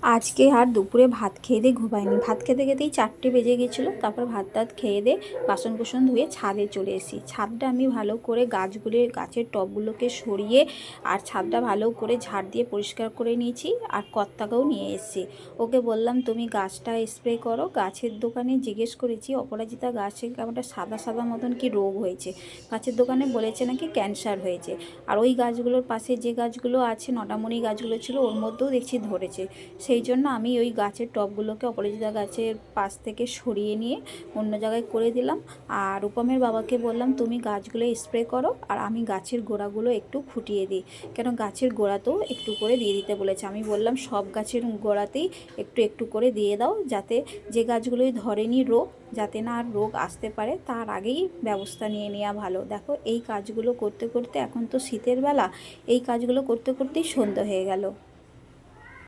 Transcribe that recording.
আজকে আর দুপুরে ভাত খেয়ে দিয়ে ঘুমাইনি। ভাত খেতে খেতেই 4টে বেজে গেছিলো। তারপর ভাত টাত খেয়ে দিয়ে বাসন কুসন ধুয়ে ছাদে চলে এসেছি। ছাদটা আমি ভালো করে গাছের টবগুলোকে সরিয়ে আর ছাদটা ভালো করে ঝাড় দিয়ে পরিষ্কার করে নিয়েছি। আর কর্তাকেও নিয়ে এসেছি। ওকে বললাম তুমি গাছটা স্প্রে করো। গাছের দোকানে জিজ্ঞেস করেছি, অপরাজিতা গাছে কেমনটা সাদা সাদা মতন কি রোগ হয়েছে। গাছের দোকানে বলেছে নাকি ক্যান্সার হয়েছে। আর ওই গাছগুলোর পাশে যে গাছগুলো আছে, নটামণি গাছগুলো ছিল, ওর মধ্যেও দেখছি ধরেছে। সেই জন্য আমি ওই গাছের টবগুলোকে অপরাজিতা গাছের পাশ থেকে সরিয়ে নিয়ে অন্য জায়গায় করে দিলাম। আর রূপমের বাবাকে বললাম তুমি গাছগুলো স্প্রে করো আর আমি গাছের গোড়াগুলো একটু ফুটিয়ে দিই, কেন গাছের গোড়াতেও একটু করে দিয়ে দিতে বলেছে। আমি বললাম সব গাছের গোড়াতেই একটু একটু করে দিয়ে দাও, যাতে যে গাছগুলোই ধরেনি রোগ, যাতে না আর রোগ আসতে পারে, তার আগেই ব্যবস্থা নিয়ে নেওয়া ভালো। দেখো এই কাজগুলো করতে করতে, এখন তো শীতের বেলা, এই কাজগুলো করতে করতেই সন্ধ্যা হয়ে গেল।